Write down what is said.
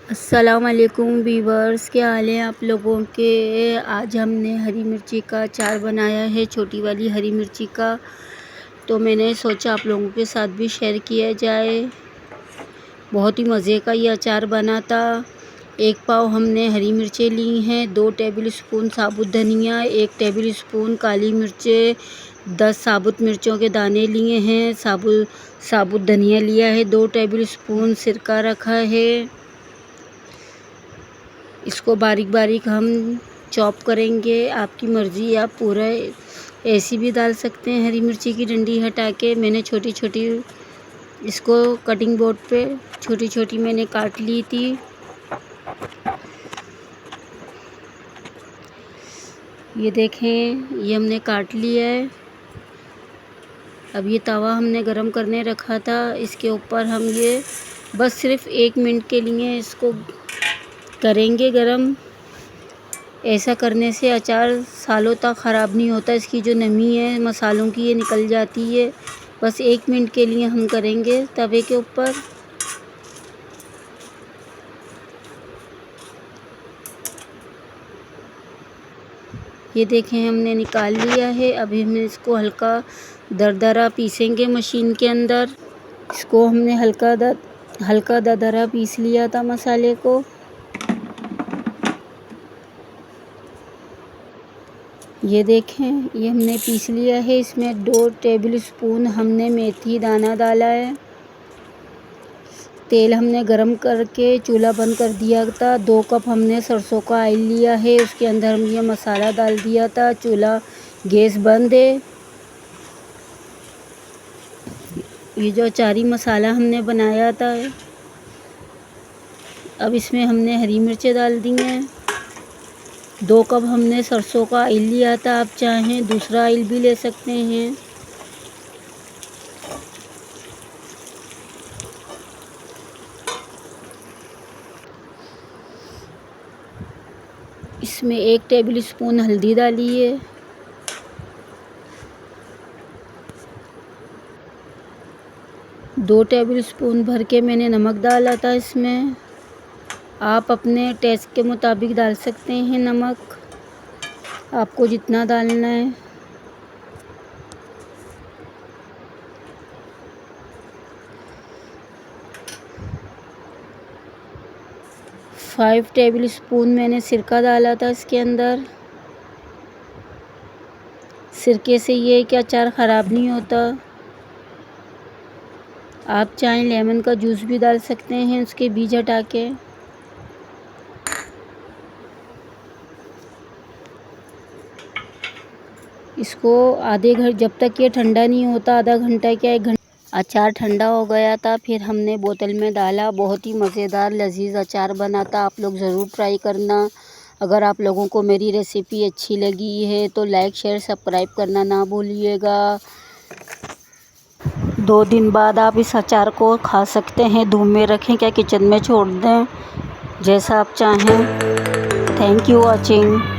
अस्सलामुअलैकुम वीवर्स, क्या हाल है आप लोगों के। आज हमने हरी मिर्ची का अचार बनाया है, छोटी वाली हरी मिर्ची का। तो मैंने सोचा आप लोगों के साथ भी शेयर किया जाए। बहुत ही मज़े का ये अचार बना था। 1 पाव हमने हरी मिर्चें ली हैं, 2 टेबल स्पून साबुत धनिया, 1 टेबल स्पून काली मिर्चें, 10 साबुत मिर्चों के दाने लिए हैं, साबुत धनिया लिया है, 2 टेबल स्पून सिरका रखा है। इसको बारीक बारीक हम चॉप करेंगे। आपकी मर्ज़ी, आप पूरा ऐसी भी डाल सकते हैं हरी मिर्ची की डंडी हटा के। मैंने छोटी छोटी इसको कटिंग बोर्ड पे छोटी छोटी मैंने काट ली थी। ये देखें, ये हमने काट लिया है। अब ये तवा हमने गरम करने रखा था, इसके ऊपर हम ये बस सिर्फ 1 मिनट के लिए इसको करेंगे गरम। ऐसा करने से अचार सालों तक ख़राब नहीं होता। इसकी जो नमी है मसालों की, ये निकल जाती है। बस 1 मिनट के लिए हम करेंगे तवे के ऊपर। ये देखें, हमने निकाल लिया है। अभी हम इसको हल्का दरदरा पीसेंगे मशीन के अंदर। इसको हमने हल्का दरदरा पीस लिया था मसाले को। ये देखें, ये हमने पीस लिया है। इसमें 2 टेबल स्पून हमने मेथी दाना डाला है। तेल हमने गरम करके चूल्हा बंद कर दिया था। 2 कप हमने सरसों का ऑयल लिया है, उसके अंदर हम ये मसाला डाल दिया था। चूल्हा गैस बंद है। ये जो अचारी मसाला हमने बनाया था, अब इसमें हमने हरी मिर्चें डाल दी हैं। 2 कप हमने सरसों का ऑयल लिया था, आप चाहें दूसरा ऑयल भी ले सकते हैं। इसमें 1 टेबल स्पून हल्दी डाली है। दो टेबल स्पून भर के मैंने नमक डाला था इसमें। आप अपने टेस्ट के मुताबिक डाल सकते हैं नमक, आपको जितना डालना है। फाइव टेबल स्पून मैंने सिरका डाला था इसके अंदर। सिरके से ये कि अचार ख़राब नहीं होता। आप चाहें लेमन का जूस भी डाल सकते हैं उसके बीज हटा के। इसको जब तक ये ठंडा नहीं होता, आधा घंटा क्या 1 घंटा। अचार ठंडा हो गया था, फिर हमने बोतल में डाला। बहुत ही मज़ेदार लजीज अचार बना था। आप लोग ज़रूर ट्राई करना। अगर आप लोगों को मेरी रेसिपी अच्छी लगी है तो लाइक शेयर सब्सक्राइब करना ना भूलिएगा। 2 दिन बाद आप इस अचार को खा सकते हैं। धूप में रखें, क्या किचन में छोड़ दें, जैसा आप चाहें। Thank you watching.